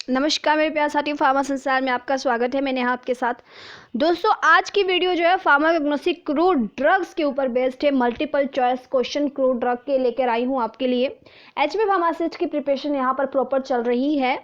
नमस्कार मेरे प्यार साथी, फार्मा संसार में आपका स्वागत है। मैं नेहा आपके साथ। दोस्तों, आज की वीडियो जो है फार्माकोग्नोसिस क्रूड ड्रग्स के ऊपर बेस्ड है। Multiple choice question crude drug के लेकर आई हूँ आपके लिए। एचपी फार्मासिस्ट की प्रिपरेशन यहाँ पर प्रॉपर चल रही है।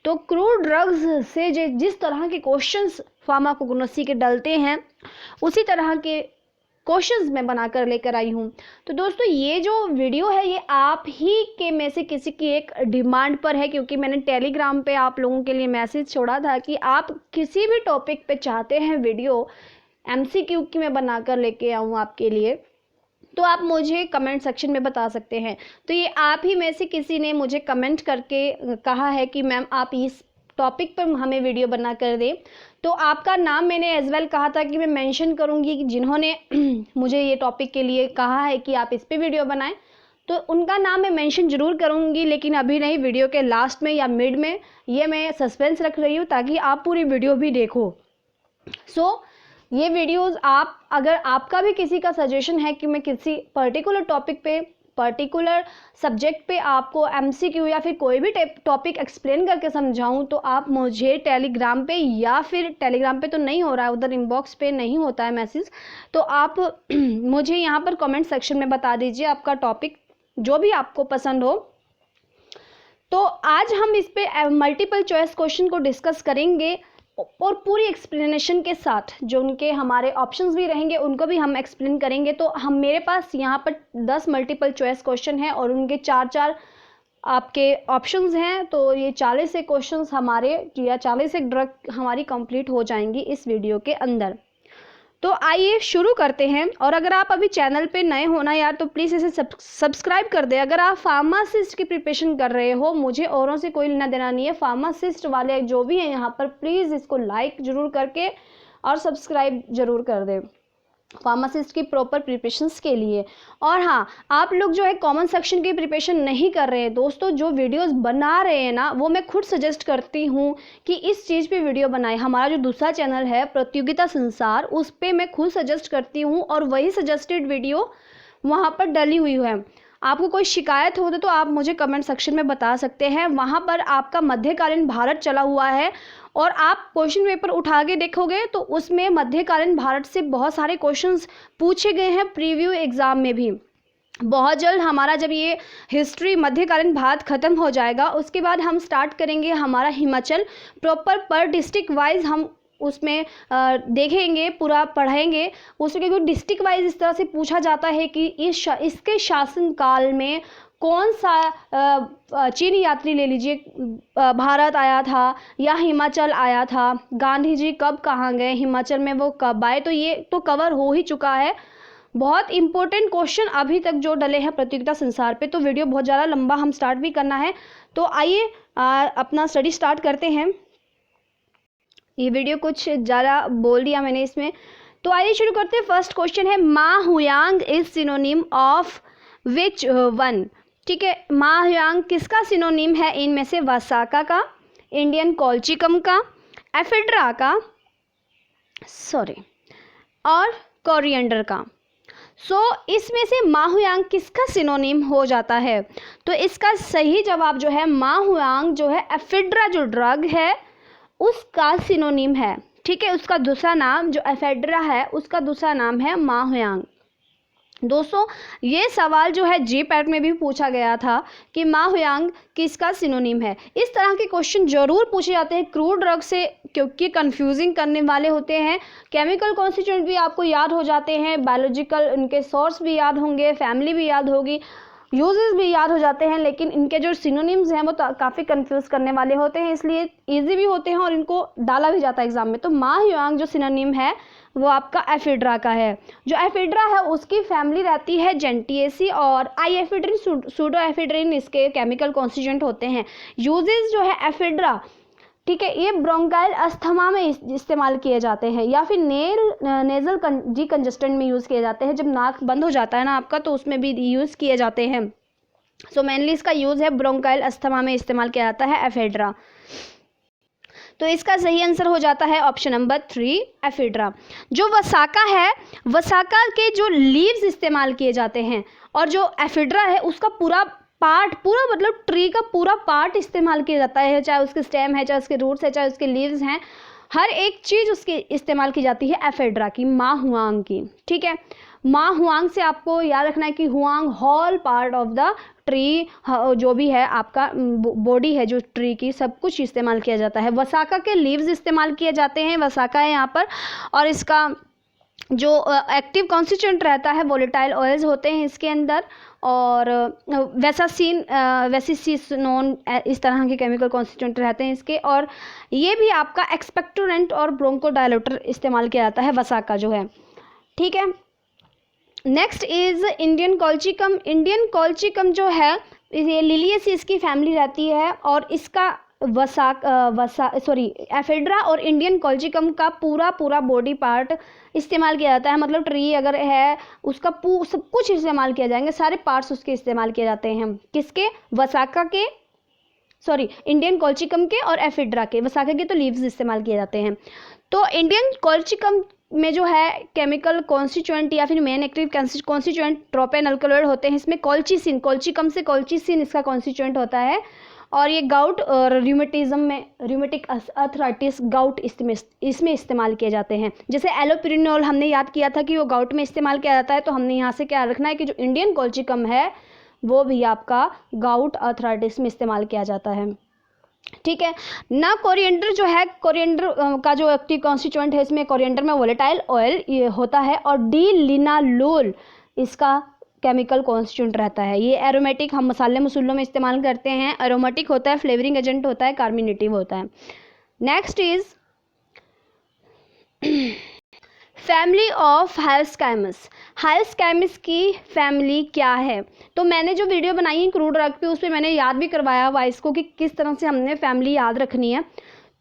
तो क्रूड ड्रग्स से जिस तरह के क्वेश्चंस फार्माकोग्नोसिस के डलते हैं, उसी तरह के क्वेश्चंस मैं बनाकर लेकर आई हूँ। तो दोस्तों, ये जो वीडियो है ये आप ही के में से किसी की एक डिमांड पर है, क्योंकि मैंने टेलीग्राम पे आप लोगों के लिए मैसेज छोड़ा था कि आप किसी भी टॉपिक पे चाहते हैं वीडियो एमसीक्यू की मैं बनाकर लेके आऊँ आपके लिए, तो आप मुझे कमेंट सेक्शन में बता सकते हैं। तो ये आप ही में से किसी ने मुझे कमेंट करके कहा है कि मैम आप इस टॉपिक पर हमें वीडियो बना कर दें। तो आपका नाम मैंने एज वेल कहा था कि मैं मेंशन करूंगी कि जिन्होंने मुझे ये टॉपिक के लिए कहा है कि आप इस पे वीडियो बनाएं, तो उनका नाम मैं मेंशन जरूर करूंगी, लेकिन अभी नहीं, वीडियो के लास्ट में या मिड में। ये मैं सस्पेंस रख रही हूँ ताकि आप पूरी वीडियो भी देखो। ये वीडियोज़ आप, अगर आपका भी किसी का सजेशन है कि मैं किसी पर्टिकुलर टॉपिक पे, पर्टिकुलर सब्जेक्ट पे आपको एमसीक्यू या फिर कोई भी टॉपिक एक्सप्लेन करके समझाऊं, तो आप मुझे टेलीग्राम पे, या फिर टेलीग्राम पे तो नहीं हो रहा है, उधर इनबॉक्स पे नहीं होता है मैसेज, तो आप मुझे यहाँ पर कमेंट सेक्शन में बता दीजिए आपका टॉपिक जो भी आपको पसंद हो। तो आज हम इस पे मल्टीपल चॉइस क्वेश्चन को डिस्कस करेंगे और पूरी एक्सप्लेनेशन के साथ, जो उनके हमारे ऑप्शंस भी रहेंगे उनको भी हम एक्सप्लेन करेंगे। तो हम, मेरे पास यहाँ पर 10 मल्टीपल चॉइस क्वेश्चन हैं और उनके 4-4 आपके ऑप्शंस हैं। तो ये 40 से क्वेश्चंस हमारे, या 40 से ड्रग हमारी कंप्लीट हो जाएंगी इस वीडियो के अंदर। तो आइए शुरू करते हैं। और अगर आप अभी चैनल पे नए हो ना यार, तो प्लीज़ इसे सब्सक्राइब कर दे। अगर आप फार्मासिस्ट की प्रिपरेशन कर रहे हो, मुझे औरों से कोई लेना देना नहीं है, फार्मासिस्ट वाले जो भी हैं यहाँ पर, प्लीज़ इसको लाइक जरूर करके और सब्सक्राइब जरूर कर दे फार्मासिस्ट की प्रॉपर प्रिपरेशंस के लिए। और हाँ, आप लोग जो है कॉमन सेक्शन की प्रिपरेशन नहीं कर रहे हैं दोस्तों, जो वीडियोस बना रहे हैं ना, वो मैं खुद सजेस्ट करती हूँ कि इस चीज़ पे वीडियो बनाएं। हमारा जो दूसरा चैनल है प्रतियोगिता संसार, उस पर मैं खुद सजेस्ट करती हूँ और वही सजेस्टेड वीडियो वहाँ पर डली हुई है। आपको कोई शिकायत हो तो आप मुझे कमेंट सेक्शन में बता सकते हैं। वहाँ पर आपका मध्यकालीन भारत चला हुआ है और आप क्वेश्चन पेपर उठा के देखोगे तो उसमें मध्यकालीन भारत से बहुत सारे क्वेश्चंस पूछे गए हैं प्रीव्यू एग्ज़ाम में भी। बहुत जल्द हमारा, जब ये हिस्ट्री मध्यकालीन भारत ख़त्म हो जाएगा, उसके बाद हम स्टार्ट करेंगे हमारा हिमाचल प्रॉपर पर डिस्ट्रिक्ट वाइज हम उसमें देखेंगे, पूरा पढ़ेंगे उसमें, क्योंकि डिस्ट्रिक्ट वाइज इस तरह से पूछा जाता है कि इसके शासनकाल में कौन सा चीनी यात्री ले लीजिए भारत आया था या हिमाचल आया था, गांधी जी कब कहाँ गए, हिमाचल में वो कब आए। तो ये तो कवर हो ही चुका है। बहुत इंपॉर्टेंट क्वेश्चन अभी तक जो डले हैं प्रतियोगिता संसार पे। तो वीडियो बहुत ज़्यादा लंबा हम स्टार्ट भी करना है, तो आइए अपना स्टडी स्टार्ट करते हैं। ये वीडियो कुछ ज़्यादा बोल दिया मैंने इसमें, तो आइए शुरू करते हैं। फर्स्ट क्वेश्चन है, ma huang is synonym of which one. ठीक है, मा हुयांग किसका सिनोनिम है इनमें से? वसाका का, इंडियन कॉल्चिकम का, एफिड्रा का, और कोरिएंडर का। इसमें से मा हुयांग किसका सिनोनिम हो जाता है? तो इसका सही जवाब जो है, मा हुयांग जो है एफिड्रा जो ड्रग है उसका सिनोनिम है। ठीक है, उसका दूसरा नाम जो एफेड्रा है, उसका दूसरा नाम है मा हुयांग। दोस्तों, ये सवाल जो है जीपैट में भी पूछा गया था कि मा हुयांग किसका सिनोनिम है। इस तरह के क्वेश्चन जरूर पूछे जाते हैं क्रूड ड्रग से, क्योंकि कंफ्यूजिंग करने वाले होते हैं। केमिकल कॉन्स्टिट्यूएंट भी आपको याद हो जाते हैं, बायोलॉजिकल उनके सोर्स भी याद होंगे, फैमिली भी याद होगी, यूजेस भी याद हो जाते हैं, लेकिन इनके जो सिनोनिम्स हैं वो काफ़ी कंफ्यूज करने वाले होते हैं, इसलिए इजी भी होते हैं और इनको डाला भी जाता है एग्जाम में। तो मा हुयांग जो सिनोनिम है वो आपका एफिड्रा का है। जो एफिड्रा है उसकी फैमिली रहती है जेंटिएसी, और आई एफिड्रिन, सूडो एफिड्रिन इसके केमिकल कॉन्स्टिट्यूएंट होते हैं। यूजेस जो है एफिड्रा, ठीक है, ये ब्रोंकाइल अस्थमा में इस्तेमाल किए जाते हैं, या फिर नेजल डिकंजेस्टेंट में यूज़ किए जाते हैं। जब नाक बंद हो जाता है ना आपका, तो उसमें भी यूज़ किए जाते हैं। मेनली इसका यूज़ है ब्रोंकाइल अस्थमा में इस्तेमाल किया जाता है एफिड्रा। तो इसका सही आंसर हो जाता है ऑप्शन नंबर 3 एफिड्रा। जो वसाका है, वसाका के जो लीव्स इस्तेमाल किए जाते हैं, और जो एफिड्रा है उसका पूरा पार्ट पूरा, मतलब ट्री का पूरा पार्ट इस्तेमाल किया जाता है, चाहे उसके स्टेम है, चाहे उसके रूट्स है, चाहे उसके लीव्स हैं, हर एक चीज़ उसकी इस्तेमाल की जाती है एफेड्रा की, मा हुआंग की। ठीक है, मा हुआंग से आपको याद रखना है कि हुआंग whole part of the tree, जो भी है आपका बॉडी है जो ट्री की, सब कुछ इस्तेमाल किया जाता है। वसाका के लीव्स इस्तेमाल किए जाते हैं, वसाका है यहाँ पर, और इसका जो एक्टिव कॉन्स्टिट्यूएंट रहता है वोलेटाइल ऑयल्स होते हैं इसके अंदर, और वेसिसिनोन इस तरह के केमिकल कॉन्स्टिट्यूएंट रहते हैं इसके, और ये भी आपका एक्सपेक्टोरेंट और ब्रोंकोडायलेटर इस्तेमाल किया जाता है वसाका जो है। ठीक है, next is Indian colchicum. Indian colchicum जो है ये लिलियेसी इसकी फैमिली रहती है, और इसका एफेड्रा और इंडियन कॉल्चिकम का पूरा बॉडी पार्ट इस्तेमाल किया जाता है। मतलब ट्री अगर है उसका सब कुछ इस्तेमाल किया जाएंगे, सारे पार्ट्स उसके इस्तेमाल किए जाते हैं। किसके? वसाका के, इंडियन कॉल्चिकम के और एफेड्रा के। वसाका के तो लीव्स इस्तेमाल किए जाते हैं। तो इंडियन कॉल्चिकम में जो है केमिकल कॉन्स्टिट्यूएंट या फिर men active constituent tropane alkaloid होते हैं। इसमें कॉल्चिसिन, कॉल्चिकम से कॉल्चिसिन इसका कॉन्स्टिट्यूएंट होता है, और ये गाउट और र्यूमेटिज्म में, र्यूमेटिक अर्थराइटिस, गाउट इसमें इस्तेमाल किए जाते हैं। जैसे एलोपिरिनोल हमने याद किया था कि वो गाउट में इस्तेमाल किया जाता है, तो हमने यहाँ से क्या रखना है कि जो इंडियन कॉल्चिकम है वो भी आपका गाउट अर्थराइटिस में इस्तेमाल किया जाता है। ठीक है ना। कोरिएंडर जो है, कोरिएंडर का जो एक्टिव कॉन्स्टिट्यूएंट है इसमें, कोरिएंडर में वोलेटाइल ऑयल ये होता है, और डी लिनालोल इसका केमिकल कॉन्स्टिट्यूएंट रहता है। ये एरोमेटिक, हम मसाले मसूलों में इस्तेमाल करते हैं, एरोमेटिक होता है, फ्लेवरिंग एजेंट होता है, कार्मिनेटिव होता है। Next is family of hyoscyamus. Hyoscyamus की फैमिली क्या है? तो मैंने जो वीडियो बनाई है क्रूड ड्रग पे, उस पर मैंने याद भी करवाया हुआ इसको कि किस तरह से हमने फैमिली याद रखनी है।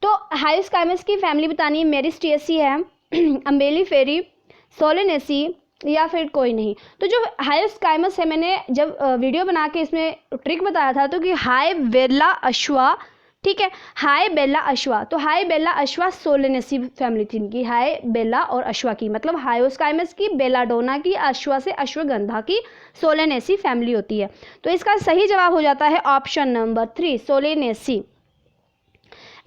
तो हायोस्काइमस की फैमिली बतानी है, मेरिस्टिएसी है, अम्बेलिफेरी, सोलेनेसी, या फिर कोई नहीं। तो जो हायोस्काइमस है, मैंने जब वीडियो बना के इसमें ट्रिक बताया था तो कि हाई बेला अश्वा, ठीक है, हाई बेला अश्वा, तो हाई बेला अश्वा सोलेनेसी फैमिली थी इनकी, हाई बेला और अश्वा की, मतलब हायोस्काइमस की, बेलाडोना की, अश्वा से अश्वगंधा की, सोलेनेसी फैमिली होती है। तो इसका सही जवाब हो जाता है ऑप्शन नंबर 3, सोलेनेसी।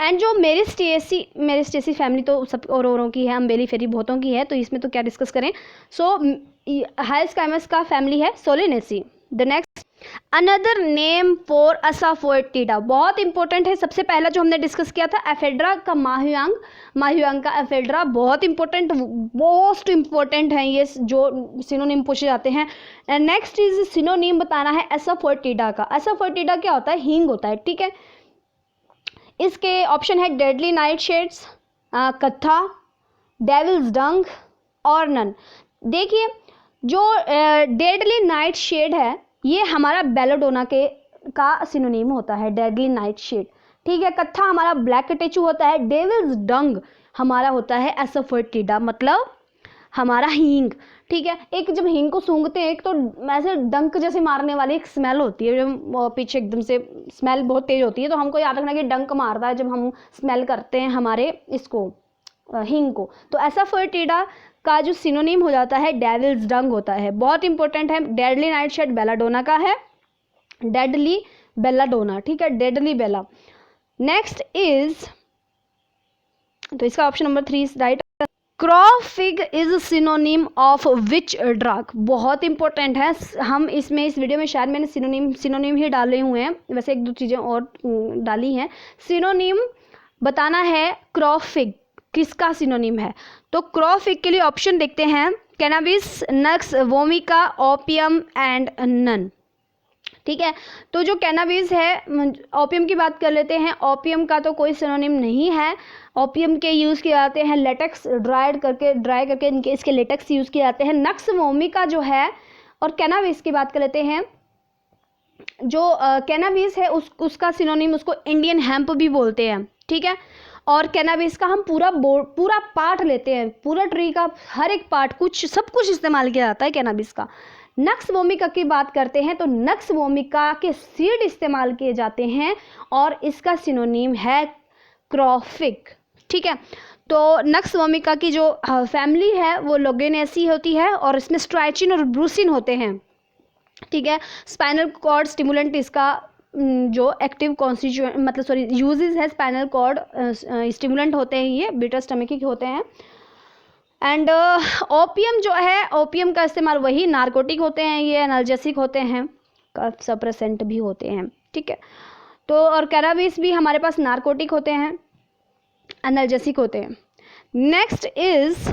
एंड जो मेरिस्टिएसी फैमिली तो सब औरों की है, अम्बेलिफेरी बहुतों की है, तो इसमें तो क्या डिस्कस करें। सो हायोस्काइमस का फैमिली है solanaceae. The next, another name for asafoetida, बहुत इंपॉर्टेंट है। सबसे पहला जो हमने डिस्कस किया था एफेड्रा का माह्युआंग, माह्युआंग का एफेड्रा, बहुत इंपॉर्टेंट, मोस्ट इंपॉर्टेंट है ये जो सिनोनिम पूछे जाते हैं। नेक्स्ट इज सिनोनिम बताना है असाफोएटिडा का। असाफोएटिडा क्या होता है? हींग होता है। ठीक है, इसके ऑप्शन है डेडली नाइट शेड्स, कत्था, डेविल्स डंग और नन। देखिए जो डेडली नाइट शेड है ये हमारा बेलाडोना का सिनोनिम होता है, डेडली नाइट शेड। ठीक है, कत्था हमारा ब्लैक कटेचू होता है, डेविल्स डंग हमारा होता है एसाफोएटिडा, मतलब हमारा हींग। ठीक है, एक जब हींग को सूंघते हैं एक तो ऐसे डंक जैसे मारने वाली एक स्मेल होती है, जब पीछे एकदम से स्मेल बहुत तेज होती है, तो हमको याद रखना कि डंक मारता है जब हम स्मेल करते हैं हमारे इसको हींग को। तो एसाफोएटिडा का जो सिनोनिम हो जाता है डेविल्स डंग होता है, बहुत इंपॉर्टेंट है। डेडली नाइट शेड बेलाडोना का है, डेडली बेलाडोना। ठीक है, डेडली बेला। नेक्स्ट इज, तो इसका ऑप्शन नंबर 3 इज राइट। क्रॉफिग is synonym of which drug, बहुत इंपॉर्टेंट है। हम इसमें इस वीडियो में शायद मैंने सिनोनिम ही डाले हुए हैं, वैसे एक दो चीज़ें और डाली हैं। सिनोनिम बताना है क्रॉफिग किसका सिनोनिम है। तो क्रॉफिग के लिए ऑप्शन देखते हैं, cannabis, nux vomica, opium and none. ठीक है, तो जो कैनाबिस है, ओपियम की बात कर लेते हैं। ओपियम का तो कोई सिनोनिम नहीं है। ओपियम के यूज़ किए जाते हैं लेटेक्स, ड्राई करके इनके इसके लेटेक्स यूज़ किए जाते हैं। नक्स वोमिका जो है, और कैनाबिस की बात कर लेते हैं। जो कैनाबिस है उसका सिनोनिम, उसको इंडियन हेम्प भी बोलते हैं। ठीक है, और कैनाबिस का हम पूरा पार्ट लेते हैं, पूरा ट्री का हर एक पार्ट, सब कुछ इस्तेमाल किया जाता है कैनाबिस का। नक्स वोमिका की बात करते हैं तो नक्स वोमिका के सीड इस्तेमाल किए जाते हैं और इसका सिनोनिम है क्रॉफिग। ठीक है, तो नक्स वोमिका की जो फैमिली है वो लोगेनेसी होती है और इसमें स्ट्राइचिन और ब्रूसिन होते हैं। ठीक है। स्पाइनल कॉर्ड स्टिमुलेंट इसका जो एक्टिव कॉन्स्टिट्यूएंट मतलब सॉरी यूजेस है, स्पाइनल कॉर्ड स्टिमुलेंट होते हैं, ये बीटा स्टमकी के होते हैं। एंड ओपियम जो है, ओपियम का इस्तेमाल वही नारकोटिक होते हैं, ये एनाल्जेसिक होते हैं, सप्रेसेंट भी होते हैं, ठीक है। तो और कैनाबिस भी हमारे पास नारकोटिक होते हैं, एनाल्जेसिक होते हैं। Next is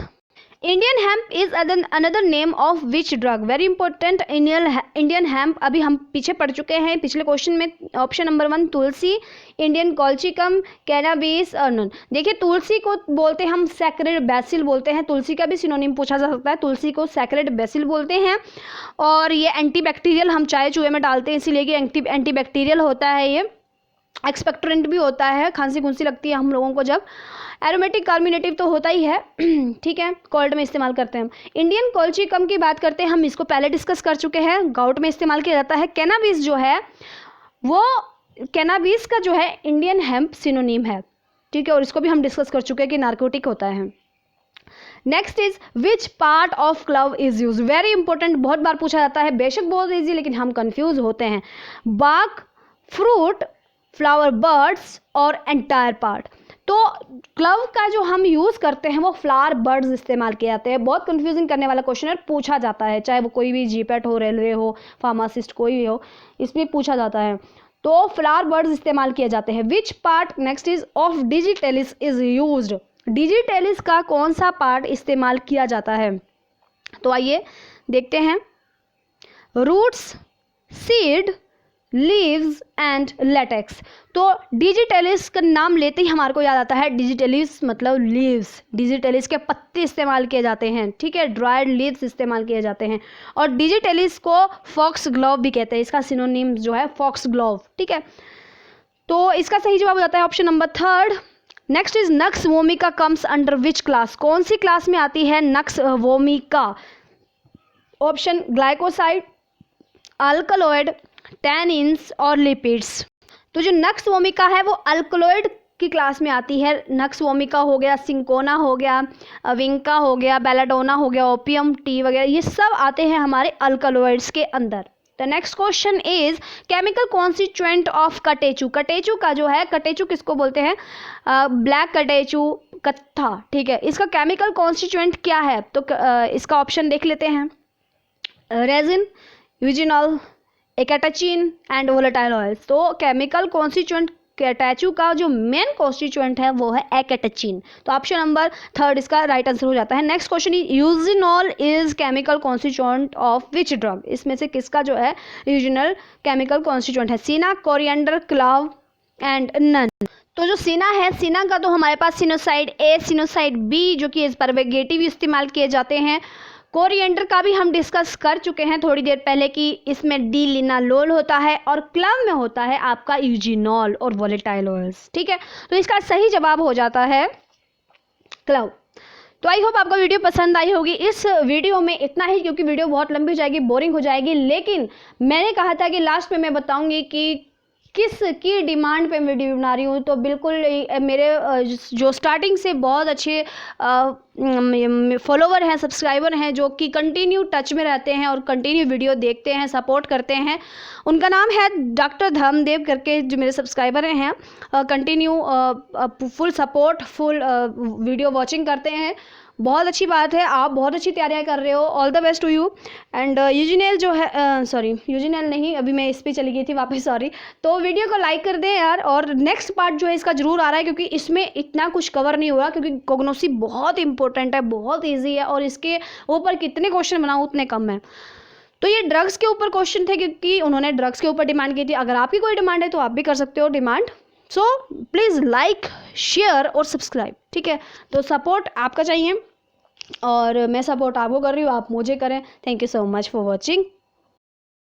Indian hemp is another name of which drug, very important. Indian hemp अभी हम पीछे पढ़ चुके हैं पिछले क्वेश्चन में। ऑप्शन नंबर 1 तुलसी, इंडियन कॉल्चिकम, कैनाबिस और नन। देखिए तुलसी को बोलते हैं हम सैक्रेड बेसिल बोलते हैं, तुलसी का भी सिनोनिम पूछा जा सकता है, तुलसी को सैक्रेड बेसिल बोलते हैं। और ये एंटीबैक्टीरियल, हम चाय चूहे में डालते हैं इसीलिए कि एंटीबैक्टीरियल होता है, ये एक्सपेक्टोरेंट भी होता है, खांसी खुंसी लगती है हम लोगों को जब। एरोमेटिक कार्मिनेटिव तो होता ही है, ठीक है, कोल्ड में इस्तेमाल करते हैं हम। इंडियन कॉल्चिकम की बात करते हैं, हम इसको पहले डिस्कस कर चुके हैं, गाउट में इस्तेमाल किया जाता है। कैनाबिस जो है वो, कैनाबिस का जो है इंडियन हेम्प सिनोनिम है, ठीक है, और इसको भी हम डिस्कस कर चुके हैं कि नार्कोटिक होता है। Next is which part of club is use, very important, बहुत बार पूछा जाता है, बेशक बहुत ईजी लेकिन हम कंफ्यूज होते हैं। बाक, फ्रूट, फ्लावर, बर्ड्स और एंटायर पार्ट। तो क्लव का जो हम यूज़ करते हैं वो फ्लावर बर्ड्स इस्तेमाल किए जाते हैं। बहुत कंफ्यूजिंग करने वाला क्वेश्चन है, पूछा जाता है, चाहे वो कोई भी जीपेट हो, रेलवे हो, फार्मासिस्ट कोई भी हो, इसमें पूछा जाता है। तो फ्लावर बर्ड्स इस्तेमाल किए जाते हैं। Which part next is of digitalis is used, digitalis का कौन सा पार्ट इस्तेमाल किया जाता है? तो आइए देखते हैं। Roots, seed, leaves and latex. तो डिजिटेलिस का नाम लेते ही हमारे को याद आता है डिजिटेलिस मतलब लीव्स, डिजिटेलिस के पत्ते इस्तेमाल किए जाते हैं, ठीक है, ड्राइड लीव्स इस्तेमाल किए जाते हैं। और डिजिटेलिस को फॉक्स ग्लोव भी कहते हैं, इसका सिनोनिम जो है फॉक्स ग्लोव, ठीक है। तो इसका सही जवाब हो जाता है option number 3। Next is nux vomica comes under which class, कौन सी क्लास में आती है nux vomica? Option glycoside, alkaloid, tannins और लिपिड्स। तो जो नक्स वोमिका है वो अल्कलॉइड की क्लास में आती है। नक्स वोमिका हो गया, सिंकोना हो गया, विंका हो गया, बेलाडोना हो गया, ओपियम टी वगैरह, ये सब आते हैं हमारे अल्कलॉइड्स के अंदर। The next question is chemical constituent of catechu, catechu का जो है, कटेचू किसको बोलते हैं? ब्लैक कटेचू, कत्था, ठीक है, इसका केमिकल कॉन्स्टिट्यूएंट क्या है? तो इसका ऑप्शन देख लेते हैं। Resin, eugenol, catechin and volatile oils. तो केमिकल कॉन्स्टिट्यूएंट कैटेचू का जो मेन कॉन्स्टिट्यूएंट है वो है एकेटाचिन। तो ऑप्शन नंबर 3 इसका राइट आंसर हो जाता है। Next question is eugenol is chemical constituent of which drug, इसमें से किसका जो है यूजिनॉल केमिकल कॉन्स्टिट्यूएंट है? सीना, कोरिएंडर, क्लाव एंड नन। तो जो सीना है, सीना का तो हमारे पास सिनोसाइड ए, सिनोसाइड बी जो कि परवेगेटिव इस्तेमाल किए जाते हैं। कोरिएंडर का भी हम डिस्कस कर चुके हैं थोड़ी देर पहले कि इसमें डी लिनालोल होता है, और क्लव में होता है आपका यूजिनॉल और वोलेटाइल ऑयल्स, ठीक है। तो इसका सही जवाब हो जाता है क्लव। तो आई होप आपको वीडियो पसंद आई होगी। इस वीडियो में इतना ही, क्योंकि वीडियो बहुत लंबी हो जाएगी, बोरिंग हो जाएगी, लेकिन मैंने कहा था कि लास्ट में मैं बताऊंगी कि किस की डिमांड पे वीडियो बना रही हूँ। तो बिल्कुल मेरे जो स्टार्टिंग से बहुत अच्छे फॉलोवर हैं, सब्सक्राइबर हैं, जो कि कंटिन्यू टच में रहते हैं और कंटिन्यू वीडियो देखते हैं, सपोर्ट करते हैं, उनका नाम है डॉक्टर धर्मदेव करके, जो मेरे सब्सक्राइबर हैं, continue full support, full video watching करते हैं। बहुत अच्छी बात है, आप बहुत अच्छी तैयारियां कर रहे हो, all the best to you. And eugenol जो है, सॉरी यूजिनल नहीं, अभी मैं इस पे चली गई थी वापस, सॉरी। तो वीडियो को लाइक कर दें यार, और नेक्स्ट पार्ट जो है इसका जरूर आ रहा है, क्योंकि इसमें इतना कुछ कवर नहीं हुआ, क्योंकि कोग्नोसी बहुत इंपॉर्टेंट है, बहुत ईजी है, और इसके ऊपर कितने क्वेश्चन बनाऊँ उतने कम है। तो ये ड्रग्स के ऊपर क्वेश्चन थे, क्योंकि उन्होंने ड्रग्स के ऊपर डिमांड की थी। अगर आपकी कोई डिमांड है तो आप भी कर सकते हो demand. So please like, share और सब्सक्राइब, ठीक है। तो सपोर्ट आपका चाहिए, और मैं सपोर्ट आपको कर रही हूँ, आप मुझे करें। Thank you so much for watching.